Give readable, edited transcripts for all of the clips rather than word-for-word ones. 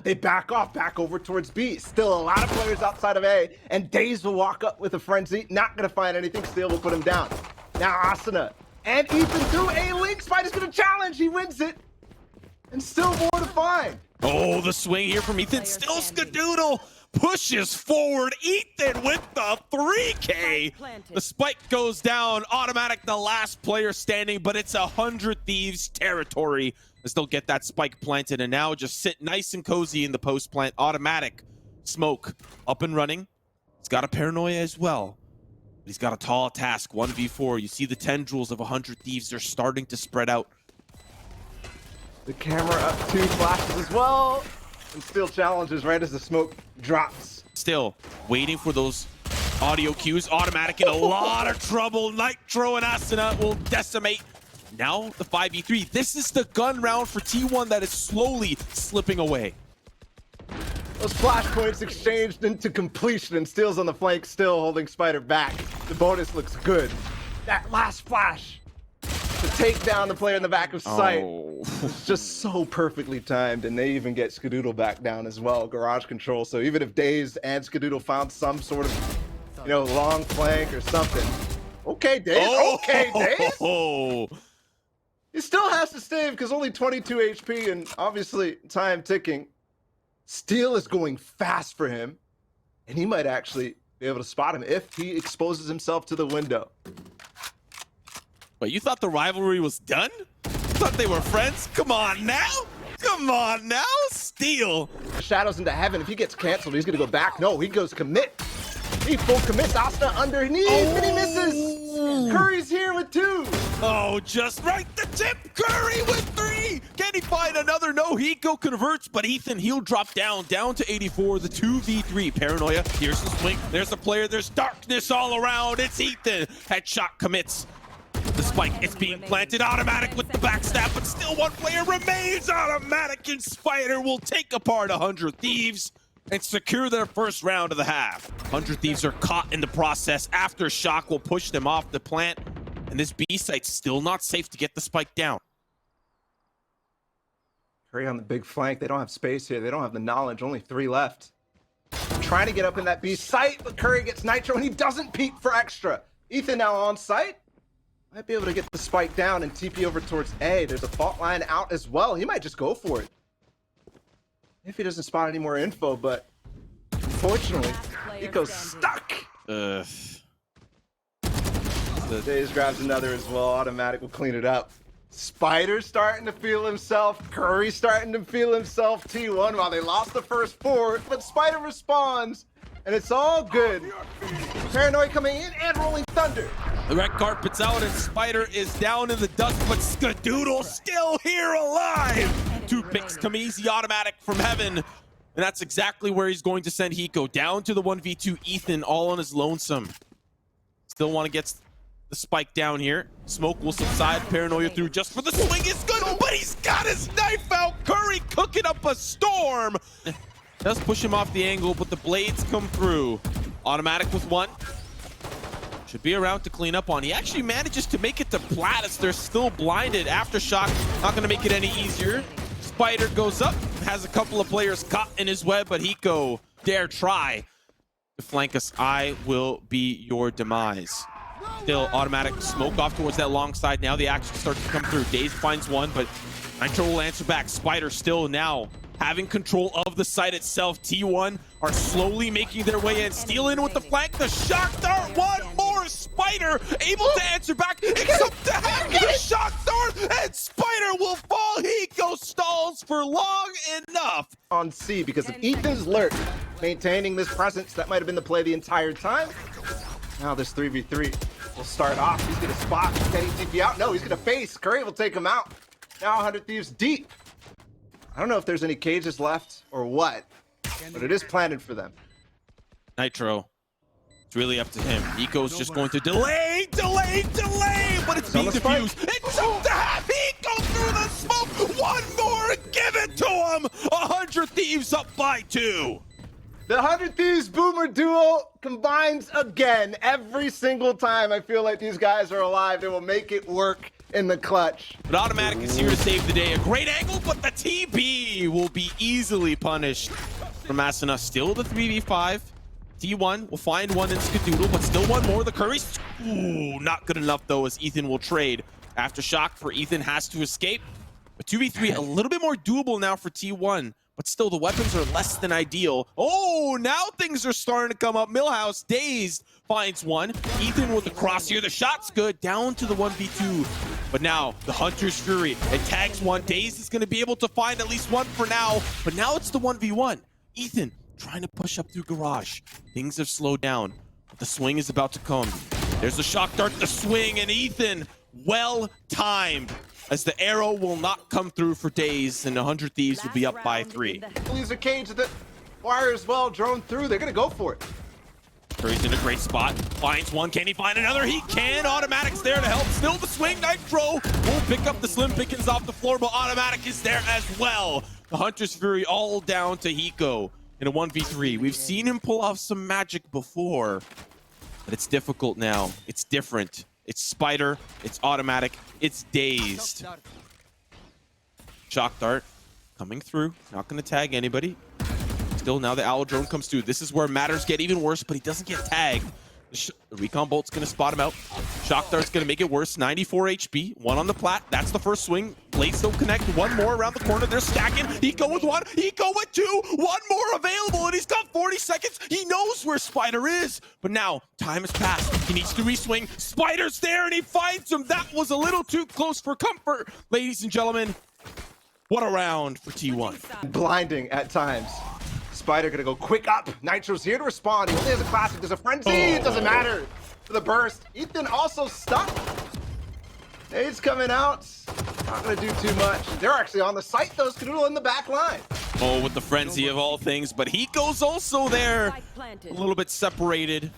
they back off, back over towards B. Still a lot of players outside of A, and Daze will walk up with a frenzy. Not gonna find anything, Steel will put him down. Now Asuna and Ethan through A link. Spider's gonna challenge, he wins it. And still more to find. Oh, the swing here from Ethan. Still Skadoodle pushes forward. Ethan with the 3K. The spike goes down. Automatic, the last player standing, but it's 100 Thieves territory as they'll get that spike planted and now just sit nice and cozy in the post plant. Automatic, Smoke up and running. He's got a paranoia as well. But he's got a tall task, 1v4. You see the tendrils of 100 Thieves. They're starting to spread out. The camera up 2 flashes as well. And still challenges right as the smoke drops. Still waiting for those audio cues. Automatic in a lot of trouble. Nitro and Asuna will decimate. Now the 5v3. This is the gun round for T1 that is slowly slipping away. Those flashpoints exchanged into completion, and Steel's on the flank, still holding Spider back. The bonus looks good. That last flash to take down the player in the back of sight. It's just so perfectly timed, and they even get Skadoodle back down as well. Garage control. So even if Daze and Skadoodle found some sort of, long flank or something. Okay, Daze. Okay, Daze. He still has to save because only 22 HP and obviously time ticking. Steel is going fast for him, and he might actually be able to spot him if he exposes himself to the window. Wait, you thought the rivalry was done? You thought they were friends? Come on now! Come on now! Steel! Shadows into heaven. If he gets canceled, he's gonna go back. No, he goes commit. He full commits. Asta underneath, and he misses. Curry's here with 2. Oh, just right the tip. Curry with 3. Can he find another? No, Hiko converts, but Ethan, he'll drop down to 84. The 2v3. Paranoia. Here's the swing. There's the player. There's darkness all around. It's Ethan. Headshot commits. The spike, it's being planted. Automatic with the backstab, but still one player remains. Automatic and Spider will take apart 100 Thieves and secure their first round of the half. 100 Thieves are caught in the process. Aftershock will push them off the plant, and this B site's still not safe to get the spike down. Curry on the big flank. They don't have space here. They don't have the knowledge. Only 3 left. Trying to get up in that B site, but Curry gets Nitro, and he doesn't peek for extra. Ethan now on site. Might be able to get the spike down and TP over towards A. There's a fault line out as well. He might just go for it. If he doesn't spot any more info, but unfortunately, he goes stuck. Daze grabs another as well. Automatic will clean it up. Spider's starting to feel himself. Curry's starting to feel himself. T1 while they lost the first 4, but Spider responds, and it's all good. Paranoid coming in and rolling thunder. The red carpet's out and Spider is down in the dust, but Skadoodle still here alive. 2 picks come easy, automatic from heaven. And that's exactly where he's going to send Hiko. Down to the 1v2, Ethan all on his lonesome. Still want to get the spike down here. Smoke will subside, Paranoia through just for the swing is good, but he's got his knife out. Curry cooking up a storm. Does push him off the angle, but the blades come through. Automatic with 1. Should be around to clean up on. He actually manages to make it to Platis. They're still blinded. Aftershock, not going to make it any easier. Spider goes up, has a couple of players caught in his web, but Hiko dare try to flank us. I will be your demise. Still automatic smoke off towards that long side. Now the action starts to come through. Daze finds 1, but Nitro will answer back. Spider still now having control of the site itself. T1 are slowly making their way in. Steal in with the flank. The shock dart. 1 more. Spider able to answer back. It's up to half. The shock dart. And Spider will fall. Hiko stalls for long enough. On C because of Ethan's lurk. Maintaining this presence. That might have been the play the entire time. Now this 3v3 will start off. He's going to spot. Can he TP out? No, he's going to face. Curry will take him out. Now 100 Thieves deep. I don't know if there's any cages left or what, but it is planted for them. Nitro, it's really up to him. Hiko's just going to delay, but it's being diffused. It's up to half. Hiko through the smoke. 1 more, give it to him. 100 Thieves up by 2. The 100 Thieves Boomer duo combines again. Every single time I feel like these guys are alive, they will make it work. in the clutch. But Automatic is here to save the day. A great angle, but the TB will be easily punished from Asuna. Still the 3v5. T1 will find one in Skadoodle, but still one more. The Curry's, ooh, not good enough though, as Ethan will trade. Aftershock for Ethan has to escape. But 2v3, a little bit more doable now for T1, but still the weapons are less than ideal. Oh, now things are starting to come up. Millhouse, dazed, finds one. Ethan with the cross here. The shot's good, down to the 1v2. But now the Hunter's Fury, it tags one. Dazed is gonna be able to find at least one for now, but now it's the 1v1. Ethan trying to push up through garage. Things have slowed down, but the swing is about to come. There's a shock dart, the swing, and Ethan, well timed, as the arrow will not come through for days, and 100 Thieves will be up by 3. Leaves a cage that wire as well, drone through. They're gonna go for it. Curry's in a great spot, finds one. Can he find another? He can. Automatic's there to help. Still the swing. Nitro will pick up the slim pickings off the floor, but Automatic is there as well. The Hunter's Fury all down to Hiko in a 1v3. We've seen him pull off some magic before, but it's difficult now. It's different. It's Spider, it's Automatic, it's Dazed. Shock Dart coming through, not gonna tag anybody. Still now the Owl Drone comes through. This is where matters get even worse, but he doesn't get tagged. The Recon Bolt's gonna spot him out. Shock Dart's gonna make it worse. 94 HP, one on the plat. That's the first swing. Blades don't connect. One more around the corner. They're stacking. Hiko with one. Hiko with two. One more available, and he's got 40 seconds. He knows where Spider is, but now time has passed. He needs to reswing. Spider's there, and he finds him. That was a little too close for comfort, ladies and gentlemen. What a round for T1. Blinding at times. Spider gonna go quick up. Nitro's here to respond. He only has a classic. There's a frenzy. It doesn't matter for the burst. Ethan also stuck. Nade's coming out. Not gonna do too much. They're actually on the site though. Skadoodle in the back line. Oh, with the frenzy of all things, but Hiko's also there. A little bit separated.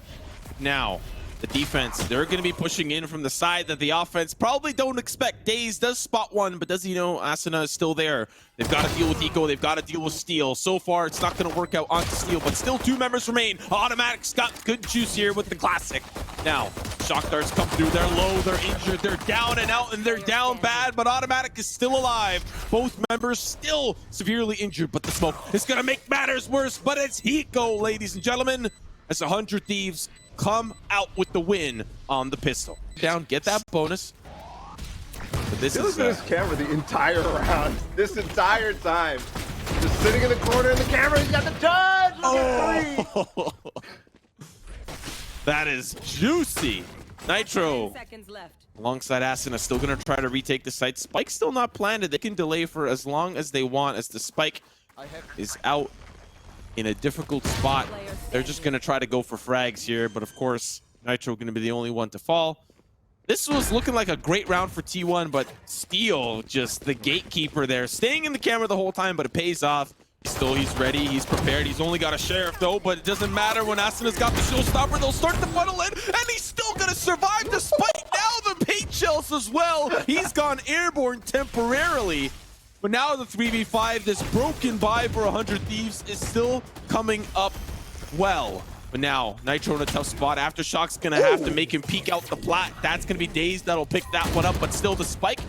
Now, the defense, they're going to be pushing in from the side that the offense probably don't expect. Daze does spot one, but does he know Asuna is still there? They've got to deal with Hiko. They've got to deal with Steel. So far, it's not going to work out onto Steel, but still 2 members remain. Automatic's got good juice here with the classic. Now, Shock Darts come through. They're low, they're injured, they're down and out, and they're down bad, but Automatic is still alive. Both members still severely injured, but the smoke is going to make matters worse, but it's Hiko, ladies and gentlemen, as 100 Thieves come out with the win on the pistol. Down, get that bonus. But this is this camera the entire round. This entire time. Just sitting in the corner in the camera. He's got the judge. Oh. That is juicy. Nitro alongside Asuna still gonna try to retake the site. Spike's still not planted. They can delay for as long as they want as the spike is out in a difficult spot. They're just gonna try to go for frags here, but of course, Nitro gonna be the only one to fall. This was looking like a great round for T1, but Steel, just the gatekeeper there, staying in the camera the whole time, but it pays off. Still, he's ready, he's prepared. He's only got a Sheriff though, but it doesn't matter when Asuna's got the showstopper. They'll start to funnel in, and he's still gonna survive despite now the paint shells as well. He's gone airborne temporarily. But now the 3v5, this broken buy for 100 Thieves is still coming up well. But now, Nitro in a tough spot. Aftershock's gonna have to make him peek out the plat. That's gonna be Dazed that'll pick that one up, but still the spike,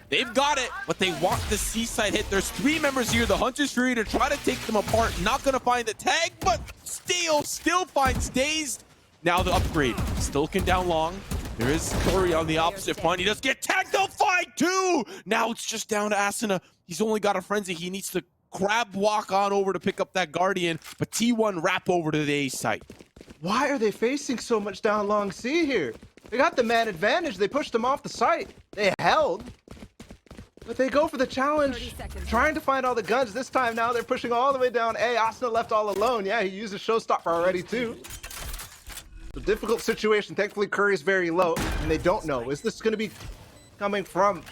they've got it, but they want the seaside hit. There's 3 members here. The Hunter's Fury to try to take them apart. Not gonna find the tag, but Steel still finds Dazed. Now the upgrade, still can down long. There is Curry on the opposite front. He does get tagged. They'll find 2. Now it's just down to Asuna. He's only got a frenzy. He needs to grab walk on over to pick up that Guardian, but T1 wrap over to the A site. Why are they facing so much down long C here? They got the man advantage. They pushed them off the site. They held, but they go for the challenge, trying to find all the guns. This time now they're pushing all the way down A. Asuna left all alone. Yeah, he used a showstopper already too. A difficult situation. Thankfully, Curry's very low, and they don't know. Is this going to be coming from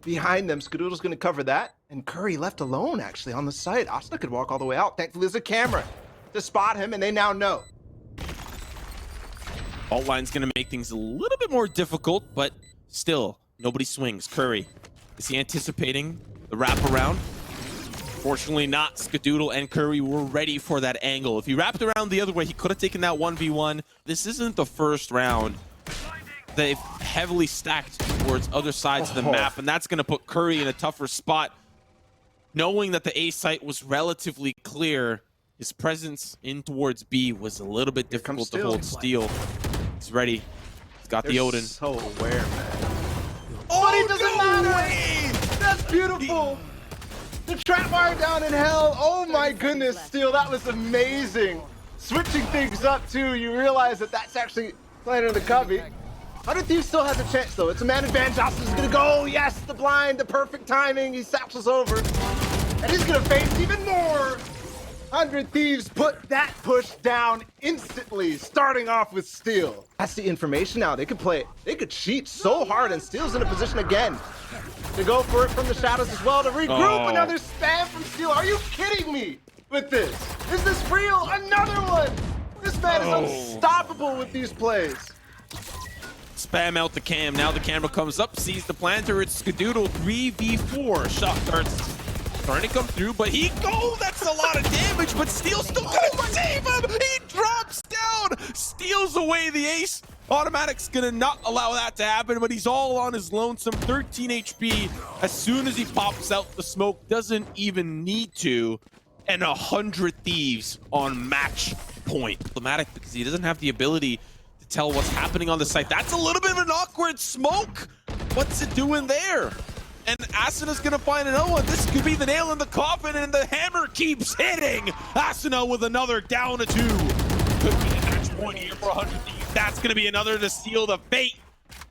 behind them? Skadoodle's going to cover that, and Curry left alone, actually, on the site. Asuna could walk all the way out. Thankfully, there's a camera to spot him, and they now know. Alt line's going to make things a little bit more difficult, but still, nobody swings. Curry, is he anticipating the wraparound? Fortunately not. Skadoodle and Curry were ready for that angle. If he wrapped around the other way, he could have taken that 1v1. This isn't the first round. They've heavily stacked towards other sides of the map, and that's going to put Curry in a tougher spot. Knowing that the A site was relatively clear, his presence in towards B was a little bit difficult to hold. Steel. He's ready. He's got the Odin. So aware, man. But it doesn't matter. That's beautiful. The trap wire down in hell. Oh my goodness, Steel, that was amazing. Switching things up too, you realize that that's actually playing in the cubby. 100 Thieves still has a chance though. It's a man advantage. Austin's gonna go. Yes, the blind, the perfect timing. He satchels over. And he's gonna face even more. 100 Thieves put that push down instantly, starting off with Steel. That's the information now. They could play it. They could cheat so hard, and Steel's in a position again to go for it from the shadows as well to regroup. Another spam from Steel. Are you kidding me with this? Is this real? Another one. This man is unstoppable with these plays. Spam out the cam. Now the camera comes up, sees the planter. It's Skadoodle 3v4. Shot darts starting to come through, but that's a lot of damage, but Steel still gonna save him. He drops down, steals away the ace. Automatic's gonna not allow that to happen, but he's all on his lonesome. 13 HP. As soon as he pops out the smoke, doesn't even need to. And 100 Thieves on match point. Problematic because he doesn't have the ability to tell what's happening on the site. That's a little bit of an awkward smoke. What's it doing there? And Asuna's gonna find another one. This could be the nail in the coffin, and the hammer keeps hitting. Asuna with another down to 2. Could be a match point here for 100 Thieves. That's gonna be another to seal the fate.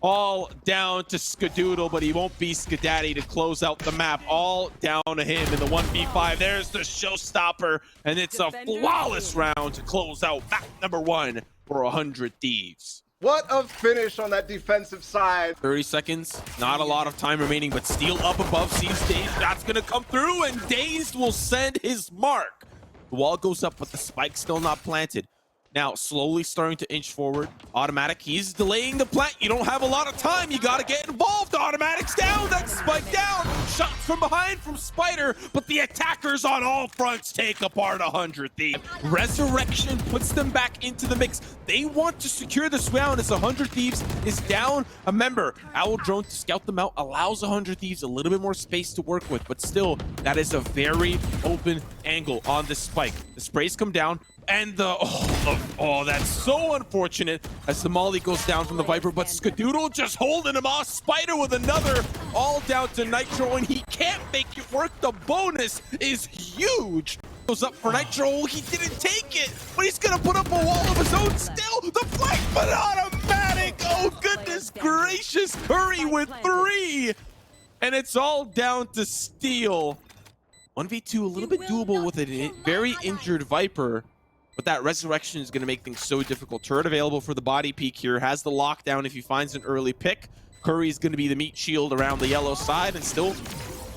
All down to Skadoodle, but he won't be Skadaddy to close out the map. All down to him in the 1v5. There's the showstopper, and it's a flawless round to close out map number 1 for 100 Thieves. What a finish on that defensive side. 30 seconds, not a lot of time remaining, but Steel up above, sees Dazed. That's gonna come through, and Dazed will send his mark. The wall goes up, but the spike's still not planted. Now, slowly starting to inch forward. Automatic, he's delaying the plant. You don't have a lot of time. You got to get involved. Automatic's down. That's Spike down. Shot from behind from Spider, but the attackers on all fronts take apart 100 Thieves. Resurrection puts them back into the mix. They want to secure this round as 100 Thieves is down a member. Owl Drone to scout them out allows 100 Thieves a little bit more space to work with, but still, that is a very open angle on this Spike. The sprays come down. And that's so unfortunate as the molly goes down from the Viper, but Skadoodle just holding him off. Spider with another, all down to Nitro, and he can't make it work. The bonus is huge. Goes up for Nitro. He didn't take it, but he's gonna put up a wall of his own still. The flank, but automatic. Oh, goodness gracious. Curry with 3. And it's all down to Steel. 1v2, a little bit doable with a very injured Viper. But that resurrection is going to make things so difficult. Turret available for the body peek here. Has the lockdown if he finds an early pick. Curry's going to be the meat shield around the yellow side and still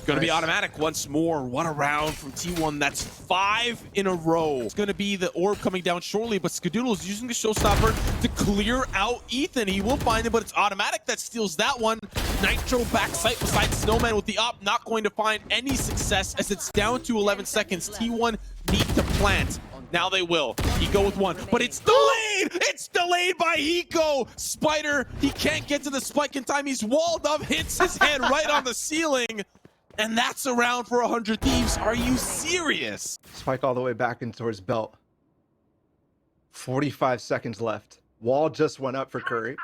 going to be automatic once more. What a round from T1. That's 5 in a row. It's going to be the orb coming down shortly, but Skadoodle is using the showstopper to clear out Ethan. He will find him, but it's automatic that steals that one. Nitro backside beside Snowman with the op, not going to find any success as it's down to 11 seconds. T1 need to plant. Now they will. He go with 1, but it's delayed! It's delayed by Hiko! Spider, he can't get to the spike in time. He's walled up, hits his head right on the ceiling. And that's a round for 100 Thieves. Are you serious? Spike all the way back in towards belt. 45 seconds left. Wall just went up for Curry.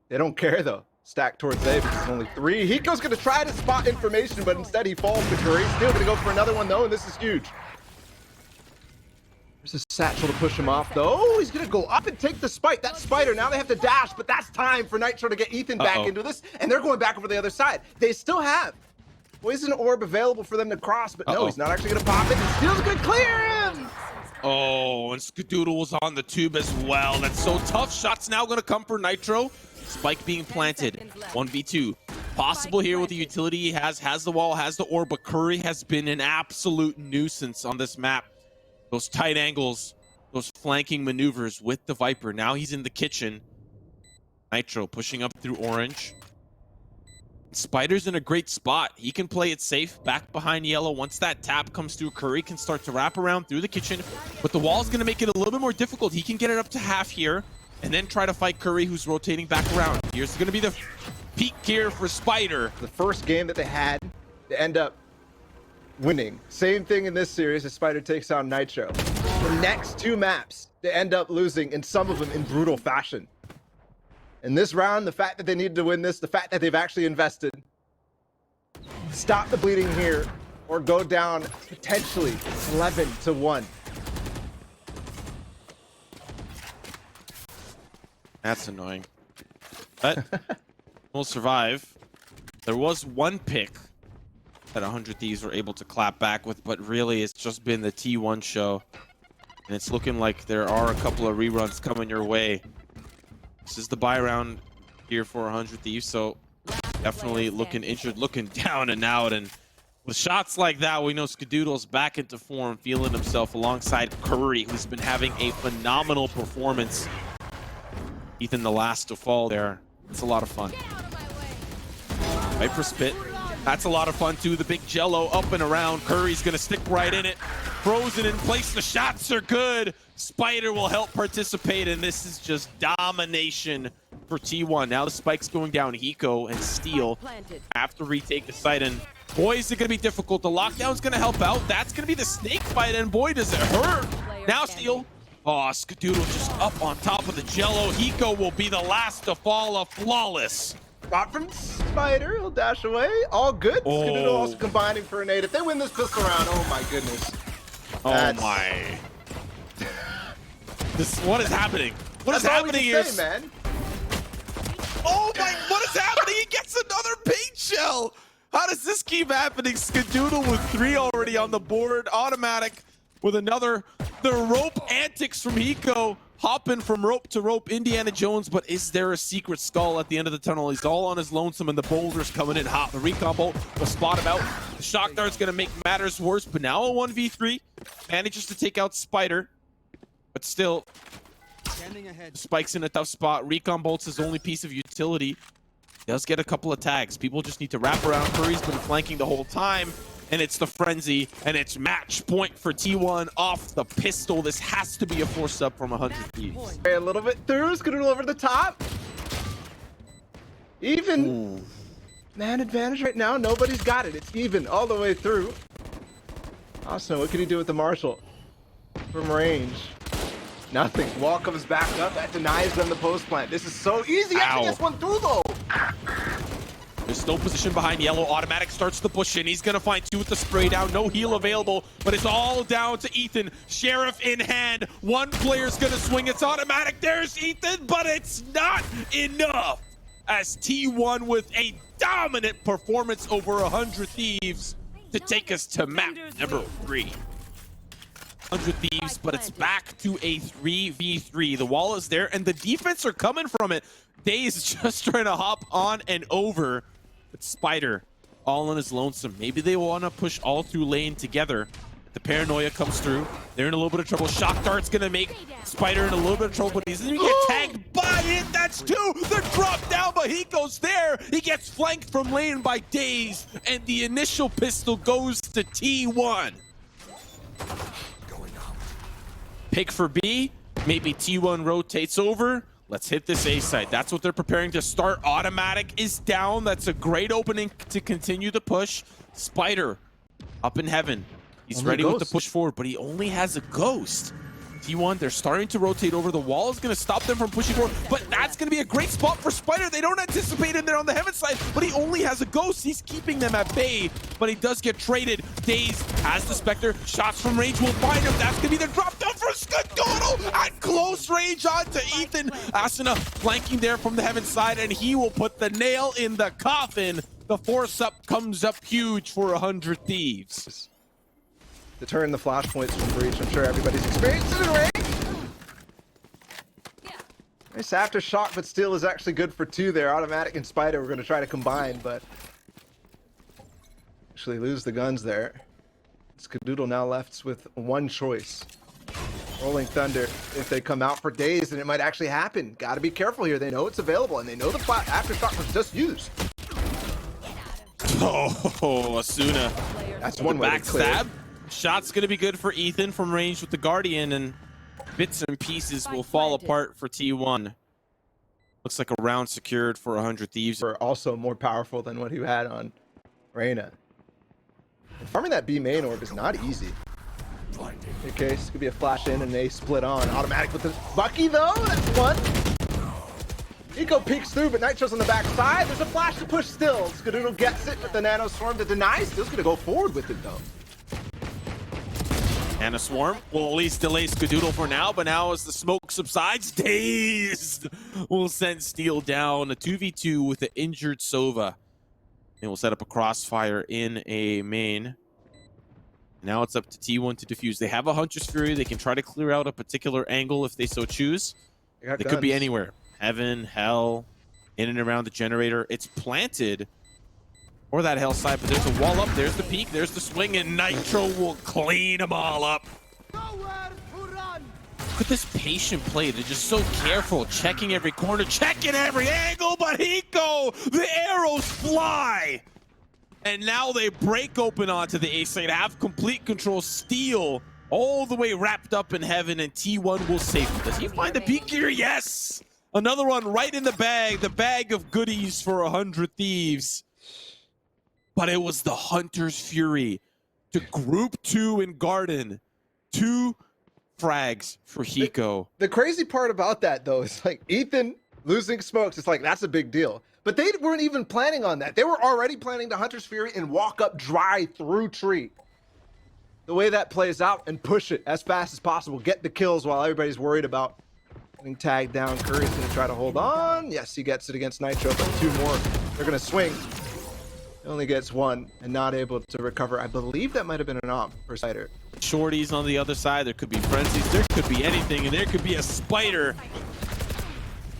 They don't care though. Stack towards A because it's only 3. Hiko's gonna try to spot information, but instead he falls to Curry. Still gonna go for another one though, and this is huge. There's a satchel to push him off, though. He's going to go up and take the spike. That Spider, now they have to dash, but that's time for Nitro to get Ethan back into this, and they're going back over the other side. They still have Poison Orb available for them to cross, but no, he's not actually going to pop it. And Steel's going to clear him! Oh, and Skadoodle was on the tube as well. That's so tough. Shots now going to come for Nitro. Spike being planted. 1v2. Possible here with the utility he has the wall, has the orb, but Curry has been an absolute nuisance on this map. Those tight angles, those flanking maneuvers with the Viper. Now he's in the kitchen. Nitro pushing up through orange. Spider's in a great spot. He can play it safe back behind yellow. Once that tap comes through, Curry can start to wrap around through the kitchen. But the wall's going to make it a little bit more difficult. He can get it up to half here and then try to fight Curry, who's rotating back around. Here's going to be the peak here for Spider. The first game that they had, they end up winning. Same thing in this series as Spider takes on Nitro. The next two maps, they end up losing, and some of them in brutal fashion. In this round, the fact that they needed to win this, the fact that they've actually invested, stop the bleeding here, or go down potentially 11-1. That's annoying. But we'll survive. There was one pick that 100 Thieves were able to clap back with, but really it's just been the T1 show. And it's looking like there are a couple of reruns coming your way. This is the buy round here for 100 Thieves, so definitely looking injured, looking down and out. And with shots like that, we know Skadoodle's back into form, feeling himself alongside Curry, who's been having a phenomenal performance. Ethan, the last to fall there. It's a lot of fun. Viper Spit. That's a lot of fun too. The big jello up and around. Curry's gonna stick right in it. Frozen in place. The shots are good. Spider will help participate, and this is just domination for T1. Now the spike's going down. Hiko and Steel have to retake the site, and boy, is it gonna be difficult. The lockdown's gonna help out. That's gonna be the snake fight, and boy, does it hurt. Now Steel. Oh, Skadoodle just up on top of the jello. Hiko will be the last to fall. A flawless. Got from Spider, he'll dash away. All good. Oh. Skadoodle also combining for a nade. If they win this pistol round, oh my goodness. Oh my. What is happening? What is happening here? Man. Oh my, what is happening? He gets another paint shell. How does this keep happening? Skadoodle with 3 already on the board. Automatic with another. The rope antics from Hiko. Hopping from rope to rope, Indiana Jones, but is there a secret skull at the end of the tunnel? He's all on his lonesome, and the boulders coming in hot. The recon bolt will spot him out. The shock dart's gonna make matters worse, but now a 1v3. Manages to take out Spider, but still, Spike's in a tough spot. Recon bolt's his only piece of utility. He does get a couple of tags. People just need to wrap around. Curry's been flanking the whole time. And it's the frenzy, and it's match point for T1 off the pistol. This has to be a force up from 100 Thieves. A little bit through, Skadoodle over the top. Even. Ooh. Man advantage right now, nobody's got it. It's even all the way through. Austin, what can he do with the Marshall? From range. Nothing. Wall comes back up, that denies them the post plant. This is so easy. Actually gets one through though. There's no position behind yellow. Automatic starts to push in. He's going to find 2 with the spray down. No heal available, but it's all down to Ethan. Sheriff in hand. One player's going to swing. It's automatic. There's Ethan, but it's not enough. As T1 with a dominant performance over 100 Thieves to take us to map number 3. 100 Thieves, but it's back to a 3v3. The wall is there, and the defense are coming from it. Daze is just trying to hop on and over. But Spider, all on his lonesome. Maybe they want to push all through lane together. The paranoia comes through. They're in a little bit of trouble. Shock dart's going to make Spider in a little bit of trouble, but he's going to get tagged by it. That's 2. They're dropped down, but he goes there. He gets flanked from lane by Daze, and the initial pistol goes to T1. Pick for B. Maybe T1 rotates over. Let's hit this A side. That's what they're preparing to start. Automatic is down. That's a great opening to continue the push. Spider up in heaven. He's ready with the push forward, but he only has a ghost. T1, they're starting to rotate over. The wall is going to stop them from pushing forward, but that's going to be a great spot for Spider. They don't anticipate him there on the heaven side, but he only has a ghost. He's keeping them at bay, but he does get traded. Daze has the Spectre. Shots from range will find him. That's going to be the drop down for Skadoodle at close range onto Ethan. Asuna flanking there from the heaven side, and he will put the nail in the coffin. The force up comes up huge for 100 Thieves. To turn the flashpoints from breach, I'm sure everybody's experienced it in range. Nice aftershock, but still is actually good for 2 there. Automatic and Spider, we're going to try to combine, but actually lose the guns there. Skadoodle now left with one choice. Rolling Thunder, if they come out for days, then it might actually happen. Got to be careful here. They know it's available, and they know the aftershock was just used. Oh, Asuna. That's one way to clear. Backstab. Shot's going to be good for Ethan from range with the Guardian, and bits and pieces will fall apart for T1. Looks like a round secured for 100 Thieves. Are also more powerful than what he had on Reyna. Farming that B main orb is not easy. Okay, this could be a flash in and they split on. Automatic with the Bucky though, that's one. Eco peeks through, but Nitro's on the back side. There's a flash to push still. Skadoodle gets it with the Nano Swarm to deny. Still's gonna go forward with it though. And a Swarm will at least delay Skadoodle for now, but now as the smoke subsides, Dazed will send Steel down. A 2v2 with the injured Sova. And will set up a crossfire in a main. Now it's up to T1 to defuse. They have a Hunter's Fury. They can try to clear out a particular angle if they so choose. They could be anywhere. Heaven, hell, in and around the generator. It's planted. Or that hell side, but there's a wall up. There's the peak. There's the swing, and Nitro will clean them all up. Look at this patient play. They're just so careful, checking every corner, checking every angle, but Hiko, the arrows fly. And now they break open onto the A side, have complete control. Steel all the way wrapped up in heaven, and T1 will save him. Does he find the peak here? Yes! Another one right in the bag of goodies for 100 Thieves. But it was the Hunter's Fury to group 2 in Garden. 2 frags for Hiko. The crazy part about that though is like Ethan losing smokes, it's like that's a big deal. But they weren't even planning on that. They were already planning the Hunter's Fury and walk up dry through tree. The way that plays out and push it as fast as possible. Get the kills while everybody's worried about getting tagged down. Curry's gonna try to hold on. Yes, he gets it against Nitro, but 2 more. They're gonna swing. He only gets 1 and not able to recover. I believe that might have been an op for Spider. Shorties on the other side. There could be frenzies. There could be anything, and there could be a Spider.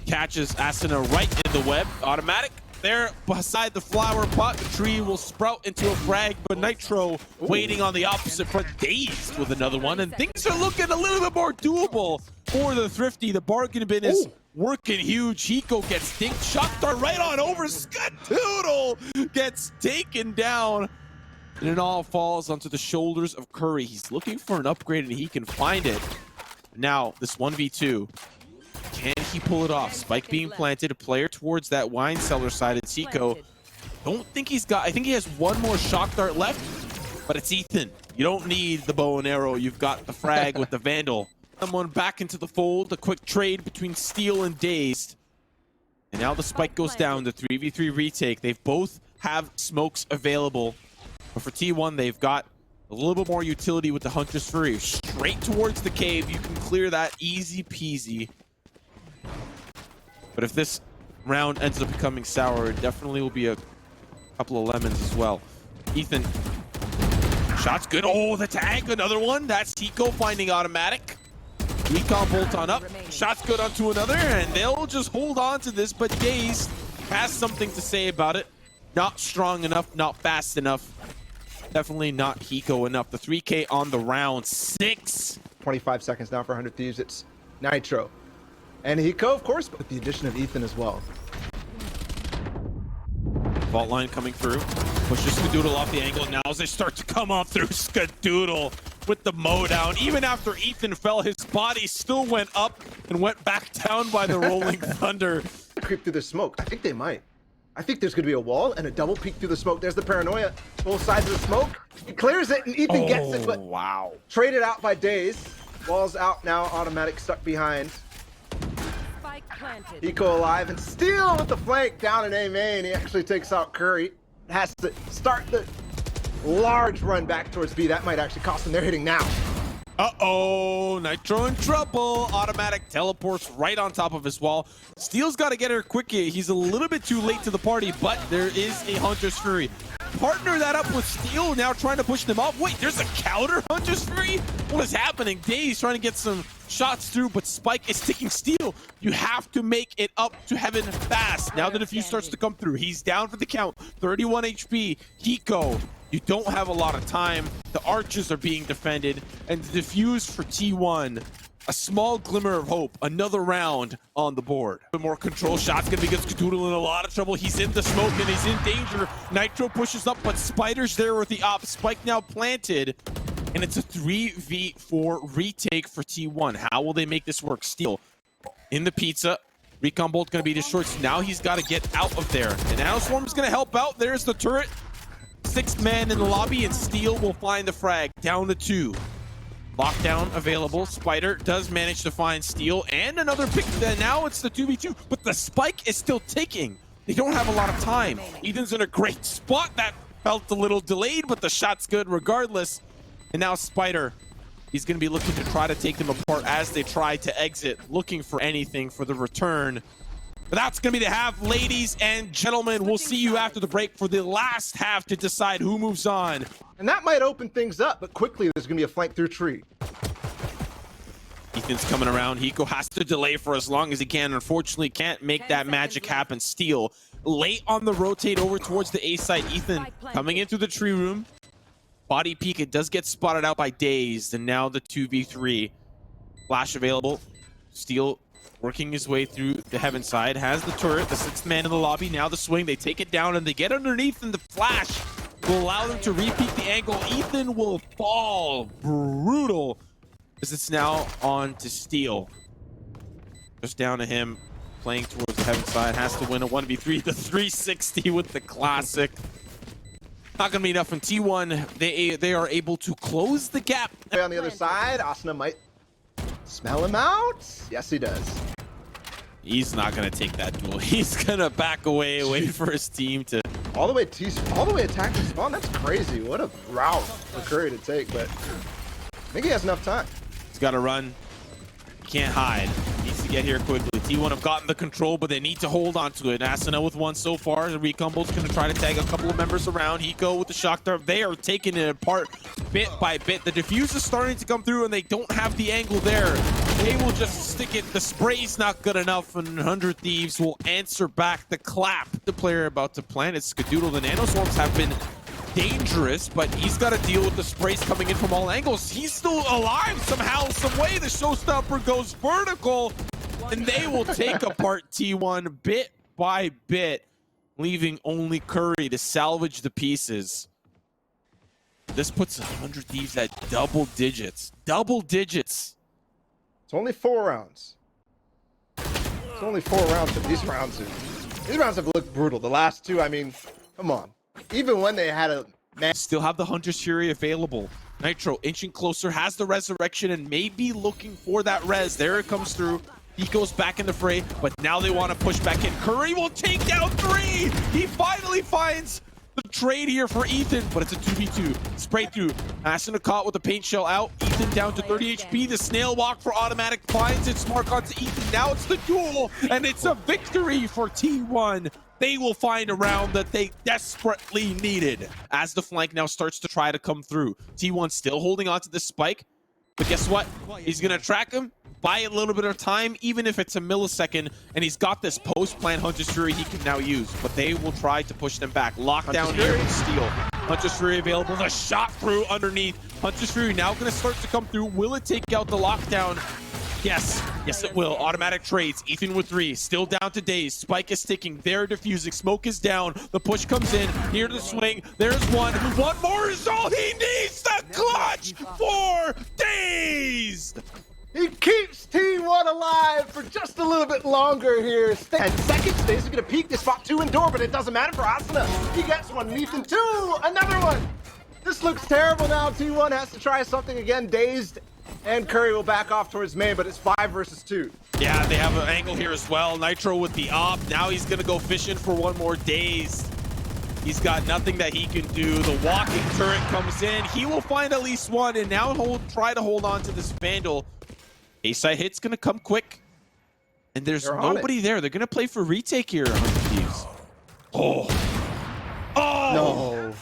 Catches Asuna right in the web. Automatic there beside the flower pot. The tree will sprout into a frag, but Nitro waiting on the opposite front. Dazed with another one, and things are looking a little bit more doable for the Thrifty. The bargain bin is working huge. Hiko gets dinked. Shot dart right on over. Skadoodle gets taken down. And it all falls onto the shoulders of Curry. He's looking for an upgrade, and he can find it. Now, this 1v2. Can he pull it off? Spike being planted, a player towards that wine cellar side. It's Hiko. Don't think he's got, I think he has 1 more shock dart left, but it's Ethan. You don't need the bow and arrow. You've got the frag with the Vandal. Someone back into the fold, a quick trade between Steel and Dazed. And now the spike goes down, the 3v3 retake. They both have smokes available. But for T1, they've got a little bit more utility with the Hunter's Fury. Straight towards the cave. You can clear that easy peasy. But if this round ends up becoming sour, it definitely will be a couple of lemons as well. Ethan, shot's good. Oh, the tag, another one. That's Hiko finding automatic. Recon bolt on up. Shot's good onto another, and they'll just hold on to this, but Dazed has something to say about it. Not strong enough, not fast enough. Definitely not Hiko enough. The 3K on the round, 6. 25 seconds now for 100 Thieves. It's Nitro. And Hiko, of course, with the addition of Ethan as well. Vault line coming through. Pushes Skadoodle off the angle. Now as they start to come off through, Skadoodle with the mow down. Even after Ethan fell, his body still went up and went back down by the Rolling Thunder. Creep through the smoke. I think they might. I think there's going to be a wall and a double peek through the smoke. There's the paranoia. Both sides of the smoke. He clears it and Ethan gets it, but wow. Traded out by Dazed. Wall's out now. Automatic stuck behind. Hiko alive and Steel with the flank down in A main. He actually takes out Curry. Has to start the large run back towards B. That might actually cost him. They're hitting now. Uh-oh, Nitro in trouble. Automatic teleports right on top of his wall. Steel's got to get her quick. He's a little bit too late to the party, but there is a Hunter's Fury. Partner that up with Steel, now trying to push them off. Wait, there's a counter Hunter's Fury? What is happening? Daze trying to get some shots through, but Spike is taking Steel. You have to make it up to heaven fast. Now the defuse starts to come through. He's down for the count. 31 HP. Hiko, you don't have a lot of time. The archers are being defended, and the defuse for T1. A small glimmer of hope. Another round on the board. A bit more control. Shot's gonna be against Skadoodle in a lot of trouble. He's in the smoke and he's in danger. Nitro pushes up, but Spider's there with the op. Spike now planted. And it's a 3v4 retake for T1. How will they make this work? Steel in the pizza. Recon Bolt going to be destroyed, so now he's got to get out of there. And now Swarm's going to help out. There's the turret. 6 men in the lobby, and Steel will find the frag. Down to 2. Lockdown available. Spider does manage to find Steel and another pick. Now it's the 2v2, but the spike is still ticking. They don't have a lot of time. Ethan's in a great spot. That felt a little delayed, but the shot's good regardless. And now Spider, he's going to be looking to try to take them apart as they try to exit, looking for anything for the return. But that's going to be the half, ladies and gentlemen. We'll see you after the break for the last half to decide who moves on. And that might open things up, but quickly there's going to be a flank through tree. Ethan's coming around. Hiko has to delay for as long as he can. Unfortunately, can't make that magic happen. Steel late on the rotate over towards the A side. Ethan coming into the tree room. Body peek. It does get spotted out by Dazed. And now the 2v3. Flash available. Steel working his way through the heaven side. Has the turret. The 6th man in the lobby. Now the swing. They take it down and they get underneath, and the flash will allow them to repeat the angle. Ethan will fall. Brutal. As it's now on to Steel. Just down to him. Playing towards the heaven side. Has to win a 1v3. The 360 with the classic. Not going to be enough in T1. They are able to close the gap. On the other side, Asuna might smell him out. Yes, he does. He's not going to take that duel. He's going to back away, wait for his team to... All the way attack and spawn. That's crazy. What a route for Curry to take, but I think he has enough time. He's got to run. He can't hide. Needs to get here quickly. T1 have gotten the control, but they need to hold on to it. Asuna with 1 so far. The Recon Bolt's going to try to tag a couple of members around. Hiko with the shock dart. They are taking it apart bit by bit. The diffuse is starting to come through, and they don't have the angle there. They will just stick it. The spray's not good enough, and 100 Thieves will answer back the clap. The player about to plant is Skadoodle. The Nano Swarms have been dangerous, but he's got to deal with the sprays coming in from all angles. He's still alive somehow, some way. The showstopper goes vertical, and they will take apart T1 bit by bit, leaving only Curry to salvage the pieces. This puts 100 Thieves at double digits. Double digits. It's only 4 rounds. It's only 4 rounds, but these rounds have looked brutal. The last 2, I mean, come on. Even when they had a man. Still have the Hunter's Fury available. Nitro inching closer, has the resurrection, and may be looking for that res. There it comes through. He goes back in the fray, but now they want to push back in. Curry will take down 3. He finally finds the trade here for Ethan, but it's a 2v2. Spray through. Asuna caught with the paint shell out. Ethan down to 30 HP. The snail walk for automatic finds its mark onto Ethan. Now it's the duel, and it's a victory for T1. They will find a round that they desperately needed as the flank now starts to try to come through. T1 still holding on to the spike, but guess what? He's going to track him, buy a little bit of time, even if it's a millisecond, and he's got this post-plant Hunter's Fury he can now use, but they will try to push them back. Lockdown here with Steel. Hunter's Fury available. The shot through underneath. Hunter's Fury now going to start to come through. Will it take out the lockdown? Yes, yes it will. Automatic trades. Ethan with 3, still down to Daze. Spike is sticking. They're diffusing. Smoke is down. The push comes in. Here to swing. There's 1. 1 more is all he needs. The clutch for Dazed. He keeps T1 alive for just a little bit longer here. 10 seconds. Daze is going to peek this spot 2 and door, but it doesn't matter for Asuna. He gets 1. Ethan 2. Another one. This looks terrible now. T1 has to try something again. Dazed. And Curry will back off towards main, but it's 5 versus 2. Yeah, they have an angle here as well. Nitro with the op. Now he's going to go fishing for 1 more Dazed. He's got nothing that he can do. The walking turret comes in. He will find at least 1, and now he'll try to hold on to this Vandal. A-side hit's going to come quick, and there's nobody there. They're going to play for retake here, 100 Thieves. Oh. No.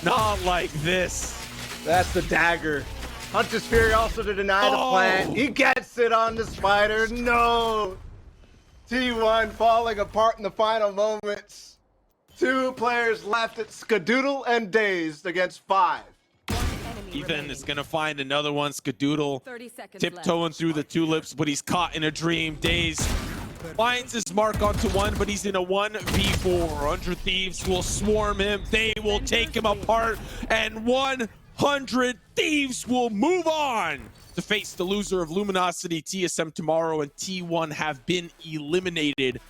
Not like this. That's the dagger. Hunter's Fury also to deny the plant. He gets it on the Spider. No. T1 falling apart in the final moments. 2 players left. It's Skadoodle and Dazed against 5. Ethan is going to find another one. Skadoodle tiptoeing through the tulips, but he's caught in a dream. Dazed finds his mark onto 1, but he's in a 1v4. 100 Thieves will swarm him. They will take him apart, and 100 Thieves will move on to face the loser of Luminosity TSM tomorrow, and T1 have been eliminated.